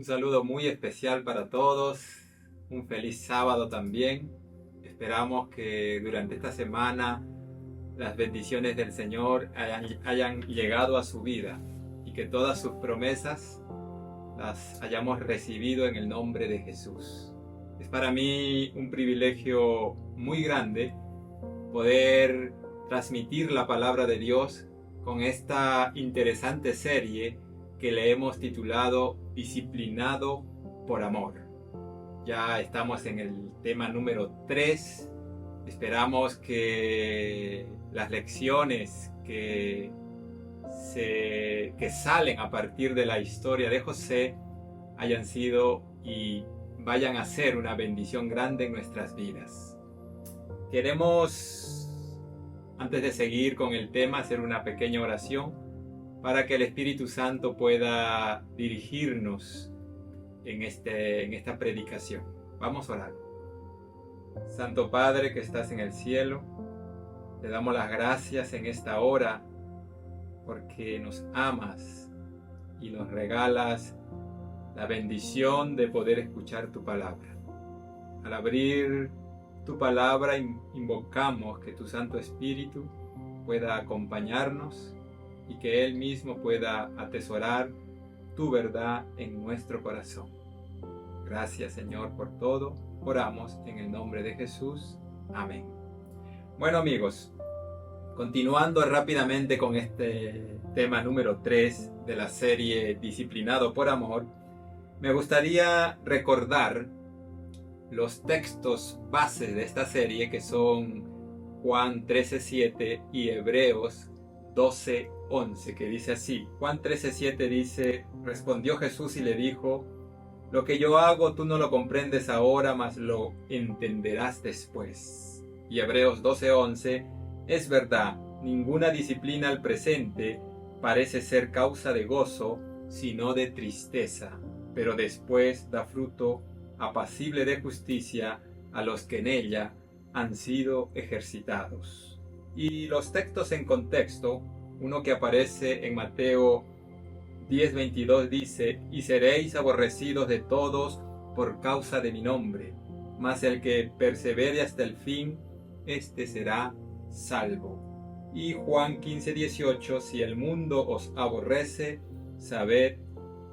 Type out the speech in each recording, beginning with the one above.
saludo muy especial para todos, un feliz sábado también. Esperamos que durante esta semana las bendiciones del Señor hayan llegado a su vida y que todas sus promesas las hayamos recibido en el nombre de Jesús. Es para mí un privilegio muy grande poder transmitir la palabra de Dios con esta interesante serie que le hemos titulado Disciplinado por Amor. Ya estamos en el tema número 3. Esperamos que las lecciones que salen a partir de la historia de José hayan sido y vayan a ser una bendición grande en nuestras vidas. Queremos, antes de seguir con el tema, hacer una pequeña oración para que el Espíritu Santo pueda dirigirnos en esta predicación. Vamos a orar. Santo Padre que estás en el cielo, te damos las gracias en esta hora porque nos amas y nos regalas la bendición de poder escuchar tu palabra. Al abrir tu palabra invocamos que tu Santo Espíritu pueda acompañarnos y que Él mismo pueda atesorar tu verdad en nuestro corazón. Gracias, Señor, por todo. Oramos en el nombre de Jesús. Amén. Bueno, amigos, continuando rápidamente con este tema número 3 de la serie Disciplinado por Amor, me gustaría recordar los textos bases de esta serie, que son Juan 13:7 y Hebreos 12:11, que dice así. Juan 13:7 dice: respondió Jesús y le dijo: lo que yo hago tú no lo comprendes ahora, mas lo entenderás después. Y Hebreos 12:11: es verdad, ninguna disciplina al presente parece ser causa de gozo, sino de tristeza, pero después da fruto apacible de justicia a los que en ella han sido ejercitados. Y los textos en contexto, uno que aparece en Mateo 10:22 dice: y seréis aborrecidos de todos por causa de mi nombre, mas el que persevere hasta el fin, éste será salvo. Y Juan 15:18: si el mundo os aborrece, sabed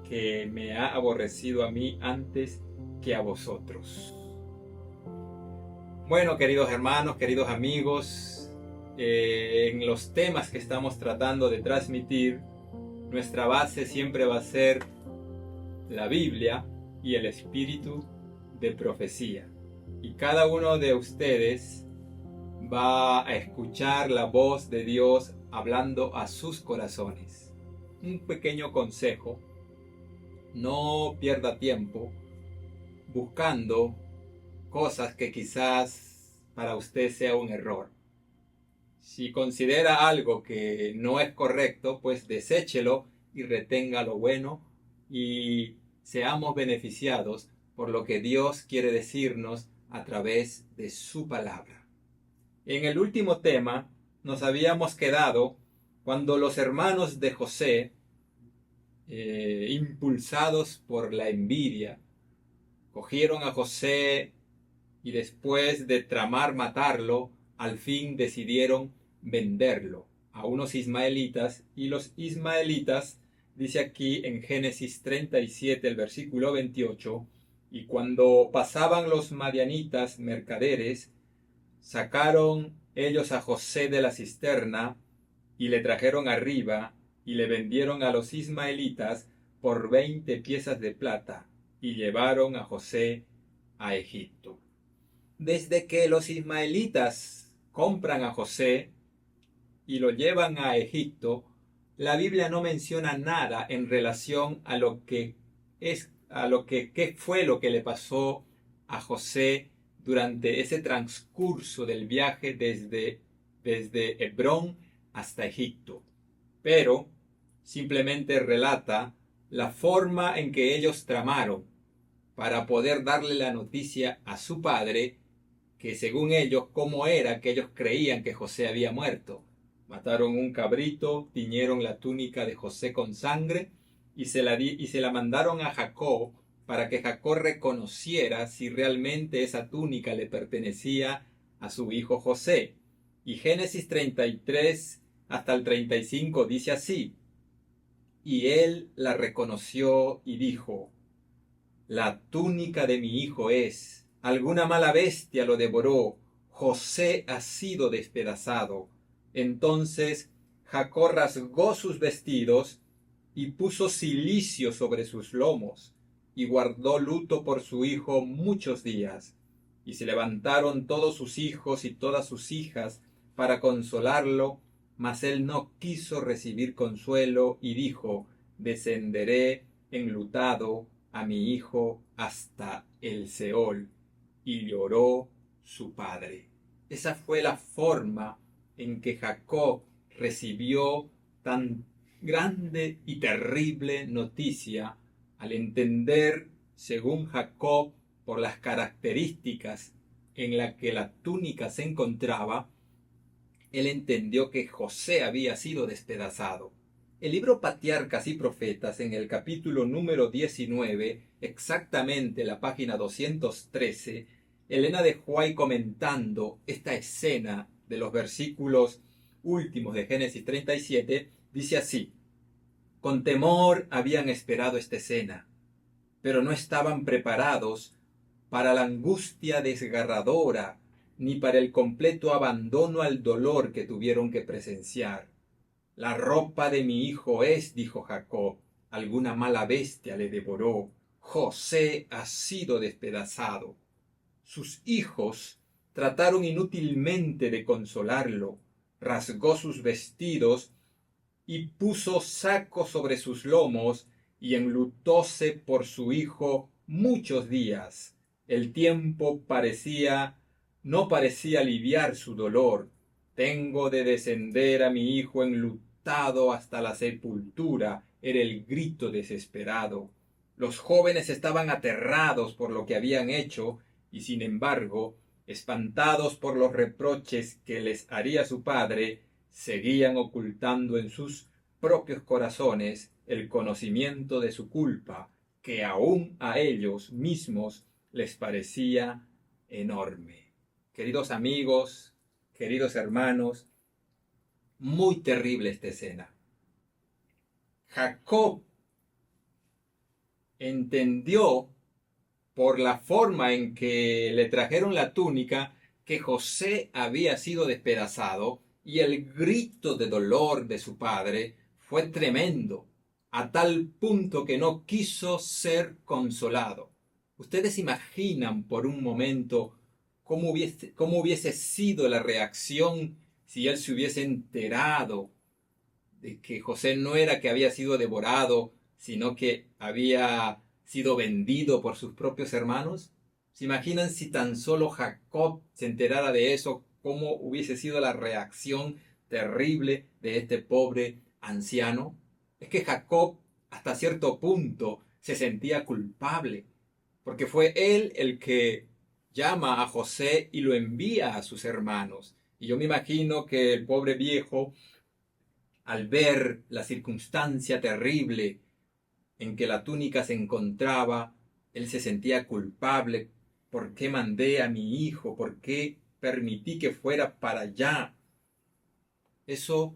que me ha aborrecido a mí antes que a vosotros. Bueno, queridos hermanos, queridos amigos, en los temas que estamos tratando de transmitir, nuestra base siempre va a ser la Biblia y el espíritu de profecía. Y cada uno de ustedes va a escuchar la voz de Dios hablando a sus corazones. Un pequeño consejo: no pierda tiempo buscando cosas que quizás para usted sea un error. Si considera algo que no es correcto, pues deséchelo y retenga lo bueno y seamos beneficiados por lo que Dios quiere decirnos a través de su palabra. En el último tema nos habíamos quedado cuando los hermanos de José, impulsados por la envidia, cogieron a José y después de tramar matarlo, al fin decidieron venderlo a unos ismaelitas. Y los ismaelitas, dice aquí en Génesis 37, el versículo 28, y cuando pasaban los madianitas mercaderes, sacaron ellos a José de la cisterna y le trajeron arriba y le vendieron a los ismaelitas por 20 piezas de plata y llevaron a José a Egipto. Desde que los ismaelitas compran a José y lo llevan a Egipto, la Biblia no menciona nada en relación a qué fue lo que le pasó a José durante ese transcurso del viaje desde Hebrón hasta Egipto. Pero simplemente relata la forma en que ellos tramaron para poder darle la noticia a su padre, que según ellos, cómo era que ellos creían que José había muerto. Mataron un cabrito, tiñeron la túnica de José con sangre y se la mandaron a Jacob para que Jacob reconociera si realmente esa túnica le pertenecía a su hijo José. Y Génesis 33 hasta el 35 dice así: y él la reconoció y dijo: la túnica de mi hijo es, alguna mala bestia lo devoró, José ha sido despedazado. Entonces Jacob rasgó sus vestidos y puso cilicio sobre sus lomos, y guardó luto por su hijo muchos días. Y se levantaron todos sus hijos y todas sus hijas para consolarlo, mas él no quiso recibir consuelo, y dijo: descenderé enlutado a mi hijo hasta el Seol. Y lloró su padre. Esa fue la forma en que Jacob recibió tan grande y terrible noticia, al entender, según Jacob, por las características en las que la túnica se encontraba, él entendió que José había sido despedazado. El libro Patriarcas y Profetas, en el capítulo número 19, exactamente la página 213, Elena de White, comentando esta escena de los versículos últimos de Génesis 37, dice así: con temor habían esperado esta escena, pero no estaban preparados para la angustia desgarradora ni para el completo abandono al dolor que tuvieron que presenciar. La ropa de mi hijo es, dijo Jacob, alguna mala bestia le devoró. José ha sido despedazado. Sus hijos trataron inútilmente de consolarlo. Rasgó sus vestidos y puso saco sobre sus lomos y enlutóse por su hijo muchos días. El tiempo no parecía aliviar su dolor. Tengo de descender a mi hijo enlutado hasta la sepultura, era el grito desesperado. Los jóvenes estaban aterrados por lo que habían hecho y, sin embargo, espantados por los reproches que les haría su padre, seguían ocultando en sus propios corazones el conocimiento de su culpa, que aún a ellos mismos les parecía enorme. Queridos amigos, queridos hermanos, muy terrible esta escena. Jacob entendió por la forma en que le trajeron la túnica que José había sido despedazado, y el grito de dolor de su padre fue tremendo, a tal punto que no quiso ser consolado. ¿Ustedes imaginan por un momento cómo hubiese sido la reacción si él se hubiese enterado de que José no era que había sido devorado, sino que había sido vendido por sus propios hermanos? ¿Se imaginan si tan solo Jacob se enterara de eso, cómo hubiese sido la reacción terrible de este pobre anciano? Es que Jacob, hasta cierto punto, se sentía culpable, porque fue él el que llama a José y lo envía a sus hermanos. Y yo me imagino que el pobre viejo, al ver la circunstancia terrible en que la túnica se encontraba, él se sentía culpable. ¿Por qué mandé a mi hijo? ¿Por qué permití que fuera para allá? Eso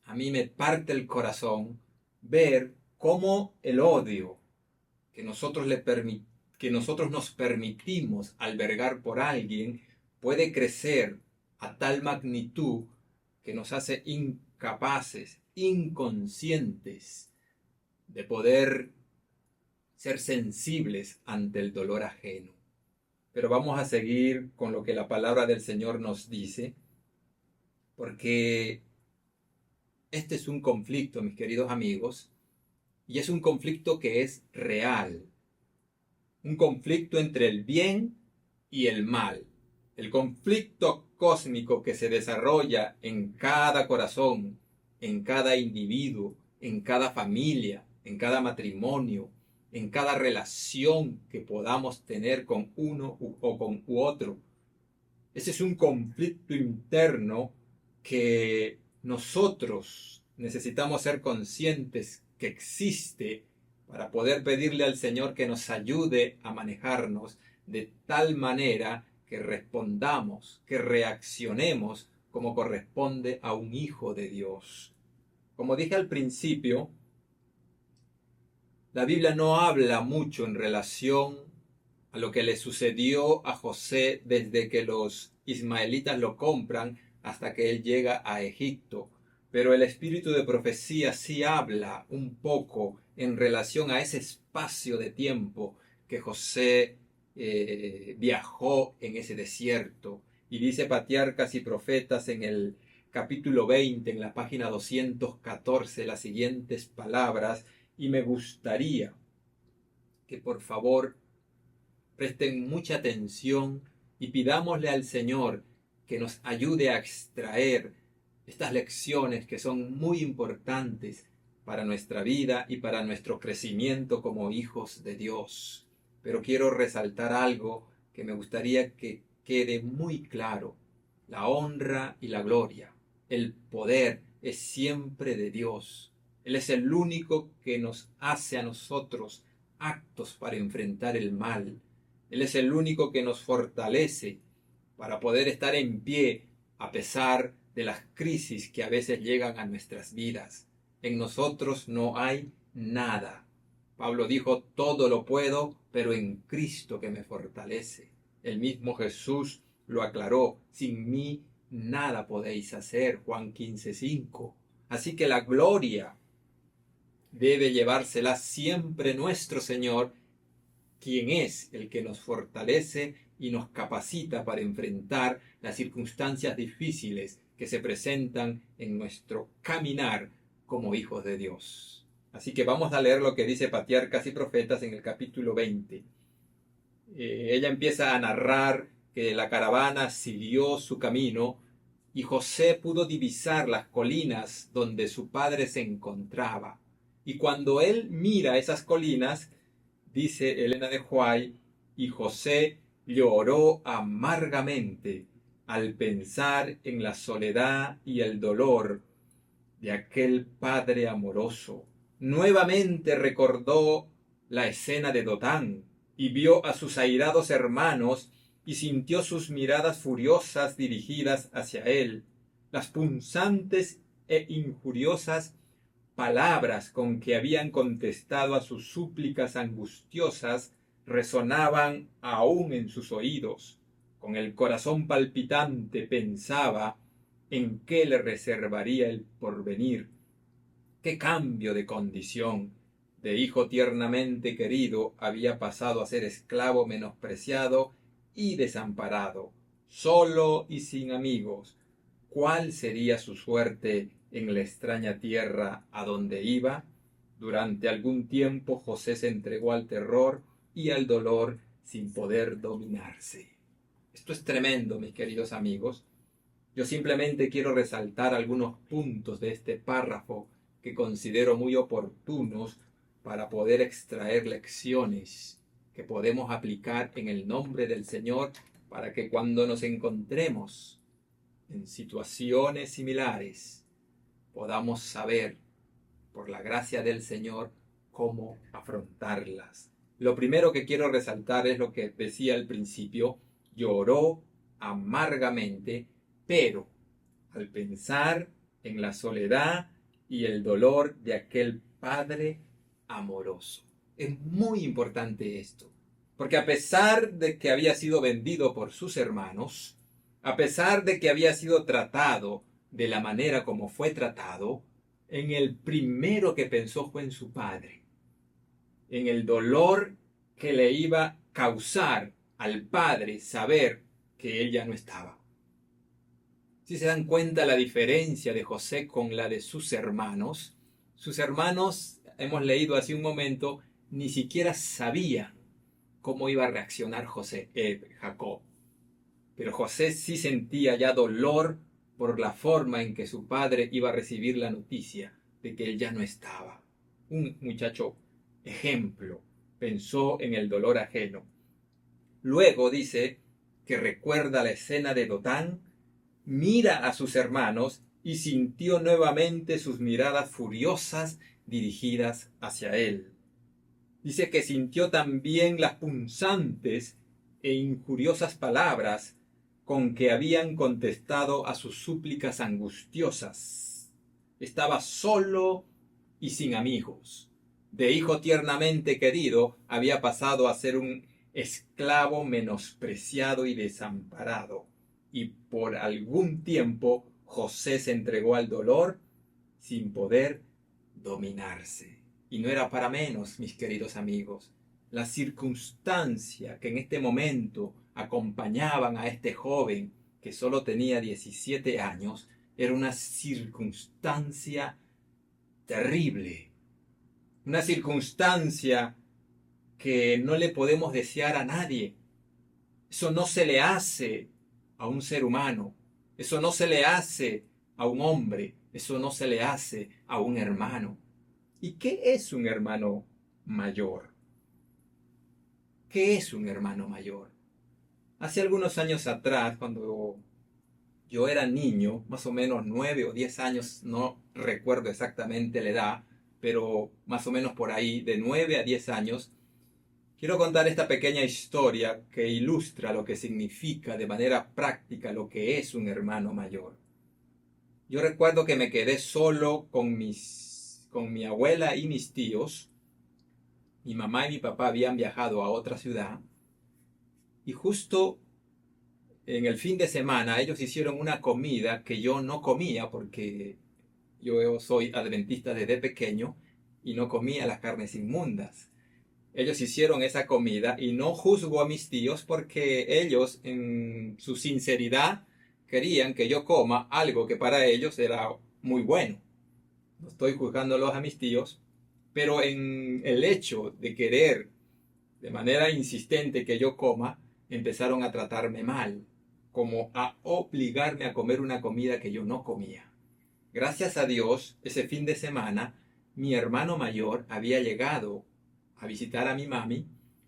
a mí me parte el corazón, ver cómo el odio que que nosotros nos permitimos albergar por alguien puede crecer a tal magnitud que nos hace incapaces, inconscientes de poder ser sensibles ante el dolor ajeno. Pero vamos a seguir con lo que la palabra del Señor nos dice, porque este es un conflicto, mis queridos amigos, y es un conflicto que es real, un conflicto entre el bien y el mal, el conflicto cósmico que se desarrolla en cada corazón, en cada individuo, en cada familia, en cada matrimonio, en cada relación que podamos tener con uno o con otro. Ese es un conflicto interno que nosotros necesitamos ser conscientes que existe, para poder pedirle al Señor que nos ayude a manejarnos de tal manera que respondamos, que reaccionemos como corresponde a un hijo de Dios. Como dije al principio, la Biblia no habla mucho en relación a lo que le sucedió a José desde que los ismaelitas lo compran hasta que él llega a Egipto. Pero el espíritu de profecía sí habla un poco en relación a ese espacio de tiempo que José viajó en ese desierto. Y dice Patriarcas y Profetas en el capítulo 20, en la página 214, las siguientes palabras, y me gustaría que por favor presten mucha atención y pidámosle al Señor que nos ayude a extraer estas lecciones que son muy importantes para nuestra vida y para nuestro crecimiento como hijos de Dios. Pero quiero resaltar algo que me gustaría que quede muy claro. La honra y la gloria, el poder es siempre de Dios. Él es el único que nos hace a nosotros actos para enfrentar el mal. Él es el único que nos fortalece para poder estar en pie a pesar de las crisis que a veces llegan a nuestras vidas. En nosotros no hay nada. Pablo dijo, todo lo puedo, pero en Cristo que me fortalece. El mismo Jesús lo aclaró, sin mí nada podéis hacer, Juan 15:5. Así que la gloria debe llevársela siempre nuestro Señor, quien es el que nos fortalece y nos capacita para enfrentar las circunstancias difíciles que se presentan en nuestro caminar como hijos de Dios. Así que vamos a leer lo que dice Patriarcas y Profetas en el capítulo 20. Ella empieza a narrar que la caravana siguió su camino y José pudo divisar las colinas donde su padre se encontraba. Y cuando él mira esas colinas, dice Elena de Huay, y José lloró amargamente al pensar en la soledad y el dolor de aquel padre amoroso. Nuevamente recordó la escena de Dotán y vio a sus airados hermanos y sintió sus miradas furiosas dirigidas hacia él, las punzantes e injuriosas palabras con que habían contestado a sus súplicas angustiosas resonaban aún en sus oídos. Con el corazón palpitante pensaba en qué le reservaría el porvenir. Qué cambio de condición. De hijo tiernamente querido había pasado a ser esclavo menospreciado y desamparado, solo y sin amigos. ¿Cuál sería su suerte en la extraña tierra a donde iba? Durante algún tiempo José se entregó al terror y al dolor sin poder dominarse. Esto es tremendo, mis queridos amigos. Yo simplemente quiero resaltar algunos puntos de este párrafo que considero muy oportunos para poder extraer lecciones que podemos aplicar en el nombre del Señor para que cuando nos encontremos en situaciones similares podamos saber, por la gracia del Señor, cómo afrontarlas. Lo primero que quiero resaltar es lo que decía al principio: lloró amargamente, pero al pensar en la soledad y el dolor de aquel padre amoroso. Es muy importante esto, porque a pesar de que había sido vendido por sus hermanos, a pesar de que había sido tratado de la manera como fue tratado, en el primero que pensó fue en su padre, en el dolor que le iba a causar al padre saber que él ya no estaba. Si se dan cuenta la diferencia de José con la de sus hermanos, hemos leído hace un momento, ni siquiera sabían cómo iba a reaccionar Jacob. Pero José sí sentía ya dolor por la forma en que su padre iba a recibir la noticia de que él ya no estaba. Un muchacho ejemplo, pensó en el dolor ajeno. Luego dice que recuerda la escena de Dotán, mira a sus hermanos y sintió nuevamente sus miradas furiosas dirigidas hacia él. Dice que sintió también las punzantes e injuriosas palabras con que habían contestado a sus súplicas angustiosas. Estaba solo y sin amigos. De hijo tiernamente querido, había pasado a ser un esclavo menospreciado y desamparado. Y por algún tiempo José se entregó al dolor sin poder dominarse. Y no era para menos, mis queridos amigos. La circunstancia que en este momento acompañaban a este joven que solo tenía 17 años era una circunstancia terrible. Una circunstancia que no le podemos desear a nadie. Eso no se le hace a un ser humano. Eso no se le hace a un hombre. Eso no se le hace a un hermano. ¿Y qué es un hermano mayor? ¿Qué es un hermano mayor? Hace algunos años atrás, cuando yo era niño, más o menos 9 o 10 años, no recuerdo exactamente la edad, pero más o menos por ahí, de 9 a 10 años, quiero contar esta pequeña historia que ilustra lo que significa de manera práctica lo que es un hermano mayor. Yo recuerdo que me quedé solo con mi abuela y mis tíos. Mi mamá y mi papá habían viajado a otra ciudad y justo en el fin de semana ellos hicieron una comida que yo no comía porque yo soy adventista desde pequeño y no comía las carnes inmundas. Ellos hicieron esa comida y no juzgo a mis tíos porque ellos en su sinceridad querían que yo coma algo que para ellos era muy bueno. No estoy juzgándolos a mis tíos, pero en el hecho de querer de manera insistente que yo coma, empezaron a tratarme mal, como a obligarme a comer una comida que yo no comía. Gracias a Dios, ese fin de semana, mi hermano mayor había llegado a visitar a mi mami,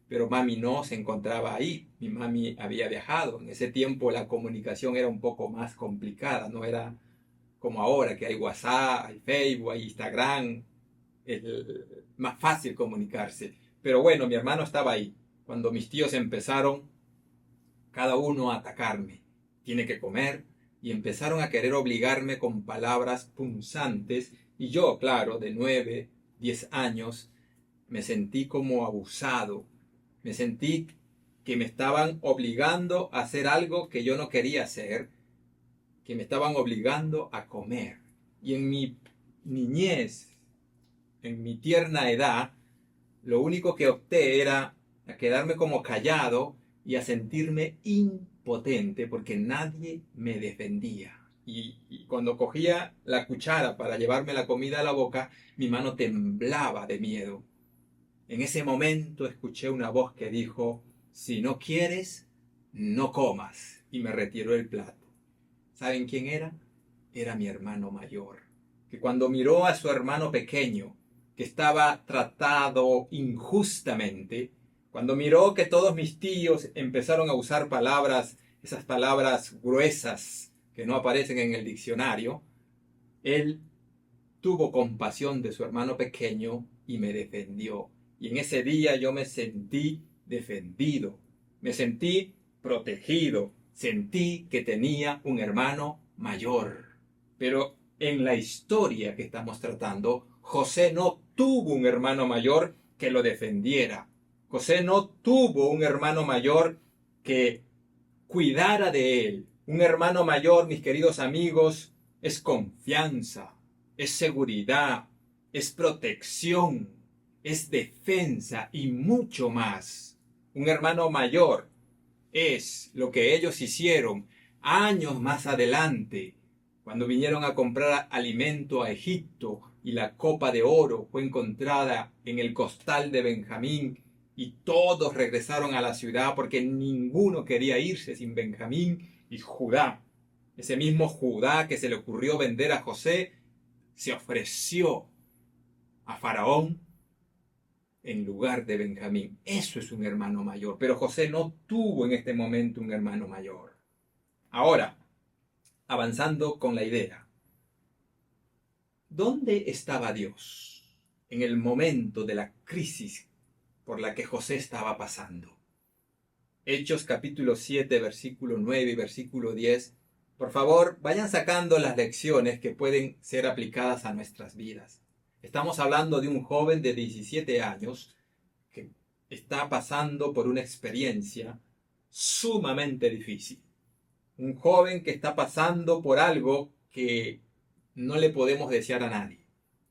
pero mami no se encontraba ahí. Mi mami había viajado. En ese tiempo la comunicación era un poco más complicada, no era como ahora que hay WhatsApp, hay Facebook, hay Instagram, es más fácil comunicarse. Pero bueno, mi hermano estaba ahí. Cuando mis tíos empezaron, cada uno a atacarme. Tiene que comer. Y empezaron a querer obligarme con palabras punzantes. Y yo, claro, de 9, 10 años, me sentí como abusado. Me sentí que me estaban obligando a hacer algo que yo no quería hacer. Que me estaban obligando a comer. Y en mi niñez, en mi tierna edad, lo único que opté era a quedarme como callado y a sentirme impotente porque nadie me defendía. Y cuando cogía la cuchara para llevarme la comida a la boca, mi mano temblaba de miedo. En ese momento escuché una voz que dijo, si no quieres, no comas. Y me retiró el plato. ¿Saben quién era? Era mi hermano mayor, que cuando miró a su hermano pequeño, que estaba tratado injustamente, cuando miró que todos mis tíos empezaron a usar palabras, esas palabras gruesas que no aparecen en el diccionario, él tuvo compasión de su hermano pequeño y me defendió. Y en ese día yo me sentí defendido, me sentí protegido, sentí que tenía un hermano mayor. Pero en la historia que estamos tratando, José no tuvo un hermano mayor que lo defendiera. José no tuvo un hermano mayor que cuidara de él. Un hermano mayor, mis queridos amigos, es confianza, es seguridad, es protección, es defensa y mucho más. Un hermano mayor es lo que ellos hicieron años más adelante, cuando vinieron a comprar alimento a Egipto y la copa de oro fue encontrada en el costal de Benjamín y todos regresaron a la ciudad porque ninguno quería irse sin Benjamín y Judá. Ese mismo Judá que se le ocurrió vender a José se ofreció a Faraón en lugar de Benjamín. Eso es un hermano mayor. Pero José no tuvo en este momento un hermano mayor. Ahora, avanzando con la idea. ¿Dónde estaba Dios en el momento de la crisis por la que José estaba pasando. Hechos capítulo 7, versículo 9 y versículo 10. Por favor, vayan sacando las lecciones que pueden ser aplicadas a nuestras vidas. Estamos hablando de un joven de 17 años que está pasando por una experiencia sumamente difícil. Un joven que está pasando por algo que no le podemos desear a nadie.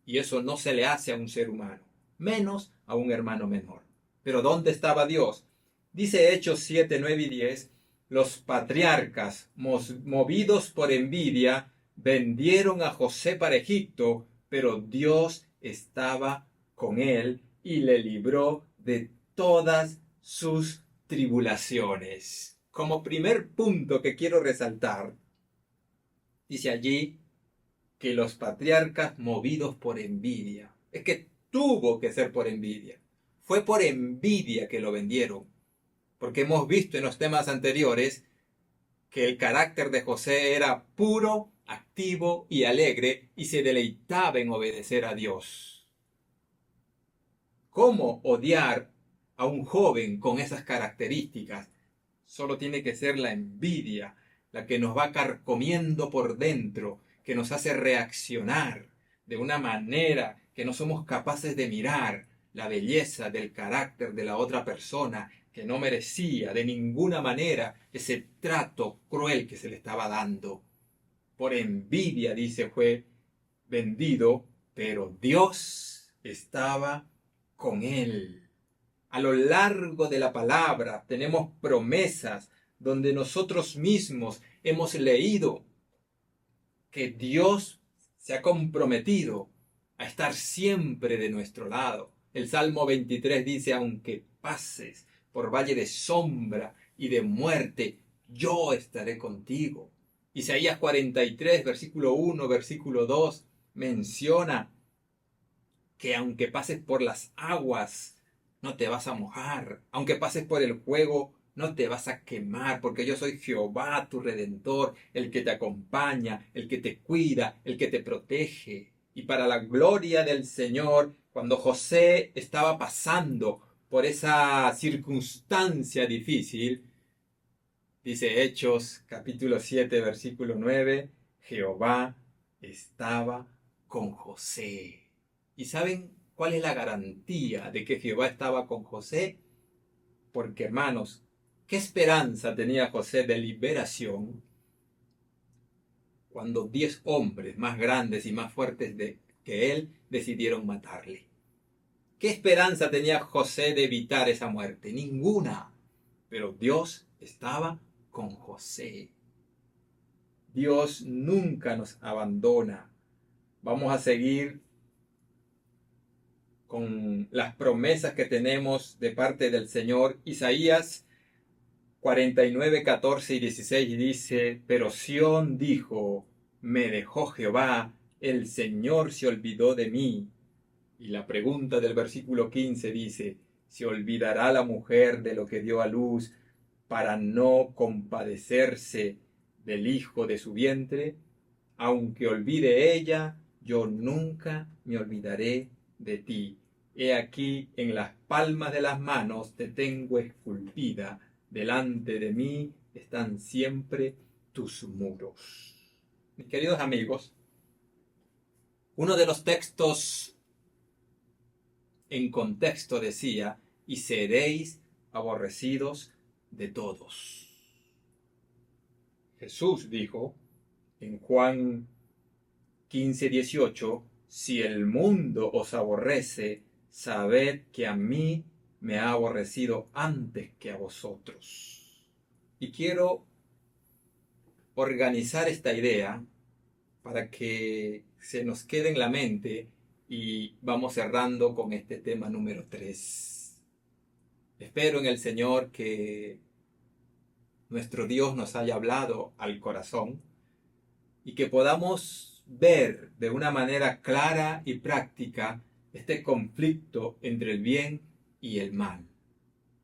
Y eso no se le hace a un ser humano, menos a un hermano menor. Pero ¿dónde estaba Dios? Dice Hechos 7, 9 y 10, los patriarcas, movidos por envidia, vendieron a José para Egipto, pero Dios estaba con él y le libró de todas sus tribulaciones. Como primer punto que quiero resaltar, dice allí que los patriarcas movidos por envidia. Es que tuvo que ser por envidia. Fue por envidia que lo vendieron. Porque hemos visto en los temas anteriores que el carácter de José era puro, activo y alegre y se deleitaba en obedecer a Dios. ¿Cómo odiar a un joven con esas características? Solo tiene que ser la envidia, la que nos va carcomiendo por dentro, que nos hace reaccionar de una manera que no somos capaces de mirar la belleza del carácter de la otra persona, que no merecía de ninguna manera ese trato cruel que se le estaba dando. Por envidia, dice, fue vendido, pero Dios estaba con él. A lo largo de la palabra tenemos promesas donde nosotros mismos hemos leído que Dios se ha comprometido a estar siempre de nuestro lado. El Salmo 23 dice, aunque pases por valle de sombra y de muerte, yo estaré contigo. Isaías 43, versículo 1, versículo 2, menciona que aunque pases por las aguas, no te vas a mojar. Aunque pases por el fuego, no te vas a quemar, porque yo soy Jehová, tu Redentor, el que te acompaña, el que te cuida, el que te protege. Y para la gloria del Señor, cuando José estaba pasando por esa circunstancia difícil, dice Hechos capítulo 7, versículo 9, Jehová estaba con José. ¿Y saben cuál es la garantía de que Jehová estaba con José? Porque, hermanos, ¿qué esperanza tenía José de liberación cuando 10 hombres más grandes y más fuertes que él decidieron matarle? ¿Qué esperanza tenía José de evitar esa muerte? Ninguna. Pero Dios estaba con José. Dios nunca nos abandona. Vamos a seguir con las promesas que tenemos de parte del Señor. Isaías 49, 14 y 16 dice, pero Sión dijo, me dejó Jehová, el Señor se olvidó de mí. Y la pregunta del versículo 15 dice, ¿se olvidará la mujer de lo que dio a luz para no compadecerse del hijo de su vientre? Aunque olvide ella, yo nunca me olvidaré de ti. He aquí en las palmas de las manos te tengo esculpida, delante de mí están siempre tus muros. Mis queridos amigos, uno de los textos en contexto decía, y seréis aborrecidos de todos. Jesús dijo en Juan 15, 18, si el mundo os aborrece, sabed que a mí me ha aborrecido antes que a vosotros. Y quiero organizar esta idea para que se nos quede en la mente y vamos cerrando con este tema número 3. Espero en el Señor que nuestro Dios nos haya hablado al corazón y que podamos ver de una manera clara y práctica este conflicto entre el bien y el mal.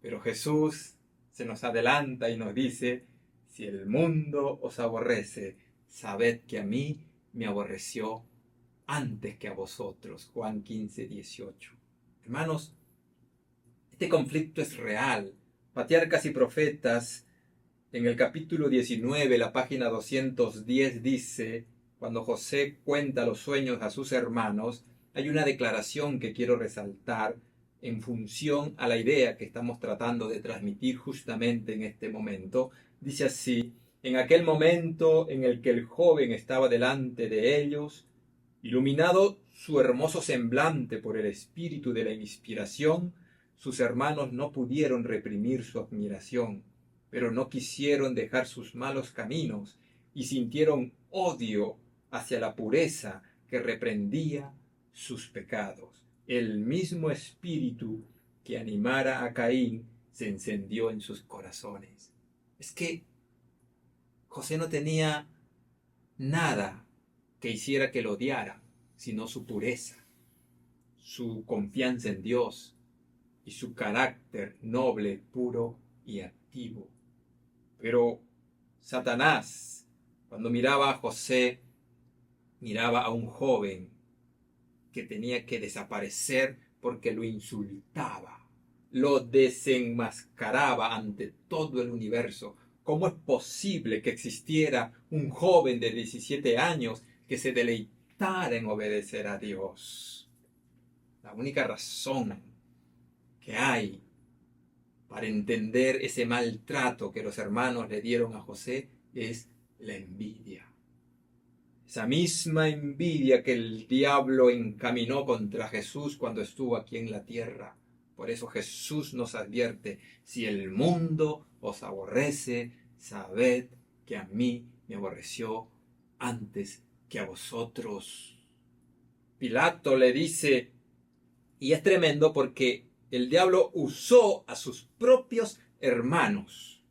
Pero Jesús se nos adelanta y nos dice, si el mundo os aborrece, sabed que a mí me aborreció antes que a vosotros. Juan 15, 18. Hermanos, Este conflicto es real. Patriarcas y Profetas, en el capítulo 19, la página 210, dice, cuando José cuenta los sueños a sus hermanos, hay una declaración que quiero resaltar en función a la idea que estamos tratando de transmitir justamente en este momento. Dice así: en aquel momento en el que el joven estaba delante de ellos, iluminado su hermoso semblante por el espíritu de la inspiración, sus hermanos no pudieron reprimir su admiración, pero no quisieron dejar sus malos caminos y sintieron odio hacia la pureza que reprendía sus pecados. El mismo espíritu que animara a Caín se encendió en sus corazones. Es que José no tenía nada que hiciera que lo odiaran, sino su pureza, su confianza en Dios y su carácter noble, puro y activo. Pero Satanás, cuando miraba a José, miraba a un joven que tenía que desaparecer porque lo insultaba, lo desenmascaraba ante todo el universo. ¿Cómo es posible que existiera un joven de 17 años que se deleitara en obedecer a Dios? La única razón que hay para entender ese maltrato que los hermanos le dieron a José es la envidia. Esa misma envidia que el diablo encaminó contra Jesús cuando estuvo aquí en la tierra. Por eso Jesús nos advierte: si el mundo os aborrece, sabed que a mí me aborreció antes que a vosotros. Pilato le dice, y es tremendo porque el diablo usó a sus propios hermanos.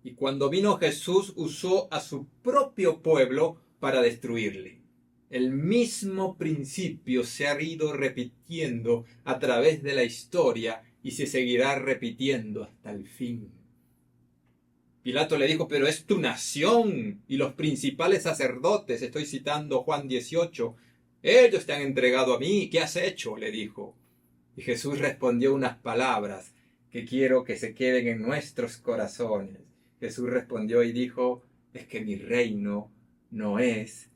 Y cuando vino Jesús, usó a su propio pueblo para destruirle. El mismo principio se ha ido repitiendo a través de la historia y se seguirá repitiendo hasta el fin. Pilato le dijo: pero es tu nación y los principales sacerdotes, estoy citando Juan 18, ellos te han entregado a mí, ¿qué has hecho?, le dijo. Y Jesús respondió unas palabras que quiero que se queden en nuestros corazones. Jesús respondió y dijo: es que mi reino no es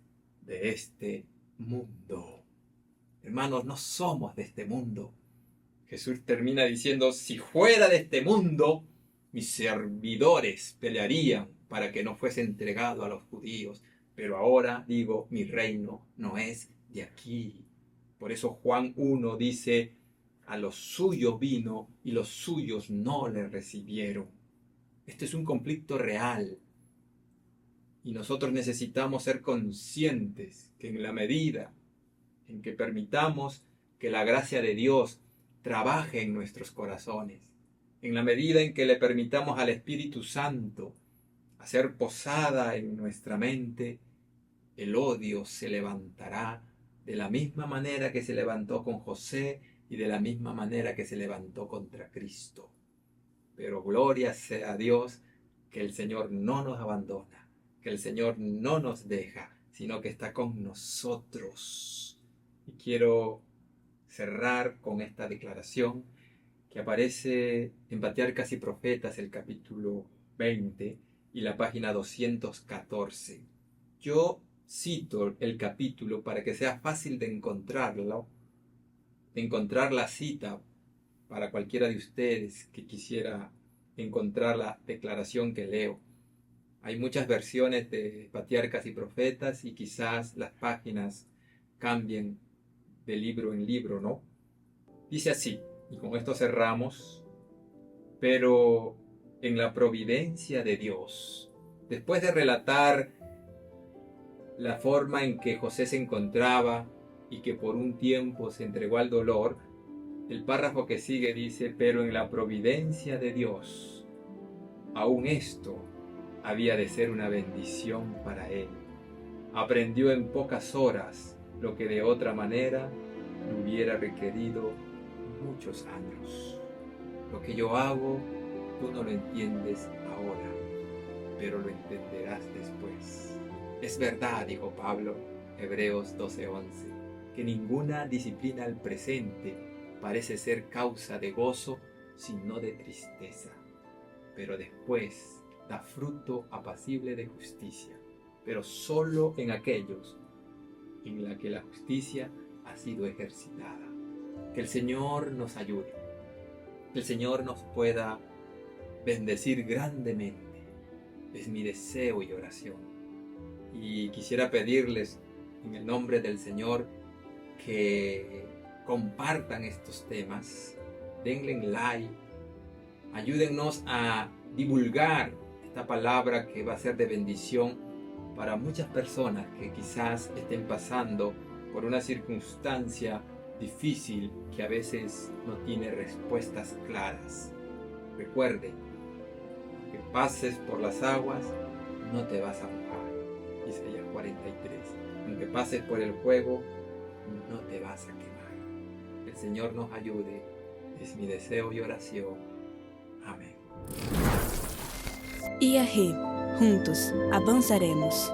de este mundo. Hermanos, no somos de este mundo. Jesús termina diciendo: si fuera de este mundo, mis servidores pelearían para que no fuese entregado a los judíos. Pero ahora digo, mi reino no es de aquí. Por eso Juan 1 dice: a los suyos vino y los suyos no le recibieron. Este es un conflicto real. Y nosotros necesitamos ser conscientes que en la medida en que permitamos que la gracia de Dios trabaje en nuestros corazones, en la medida en que le permitamos al Espíritu Santo hacer posada en nuestra mente, el odio se levantará de la misma manera que se levantó con José y de la misma manera que se levantó contra Cristo. Pero gloria sea a Dios que el Señor no nos abandona, que el Señor no nos deja, sino que está con nosotros. Y quiero cerrar con esta declaración que aparece en Patriarcas y Profetas, el capítulo 20 y la página 214. Yo cito el capítulo para que sea fácil de encontrarlo, de encontrar la cita para cualquiera de ustedes que quisiera encontrar la declaración que leo. Hay muchas versiones de Patriarcas y Profetas y quizás las páginas cambien de libro en libro, ¿no? Dice así, y con esto cerramos: pero en la providencia de Dios, después de relatar la forma en que José se encontraba y que por un tiempo se entregó al dolor, el párrafo que sigue dice: pero en la providencia de Dios, aún esto había de ser una bendición para él. Aprendió en pocas horas lo que de otra manera le hubiera requerido muchos años. Lo que yo hago, tú no lo entiendes ahora, pero lo entenderás después. Es verdad, dijo Pablo, Hebreos 12:11, que ninguna disciplina al presente parece ser causa de gozo sino de tristeza, pero después da fruto apacible de justicia, pero solo en aquellos en la que la justicia ha sido ejercitada. Que el Señor nos ayude, que el Señor nos pueda bendecir grandemente. Es mi deseo y oración. Y quisiera pedirles en el nombre del Señor que compartan estos temas, denle like, ayúdennos a divulgar esta palabra que va a ser de bendición para muchas personas que quizás estén pasando por una circunstancia difícil que a veces no tiene respuestas claras. Recuerde, que pases por las aguas, no te vas a mojar. Isaías 43. Aunque pases por el fuego, no te vas a quemar. Que el Señor nos ayude. Es mi deseo y oración. Amén. IAG, juntos avanzaremos.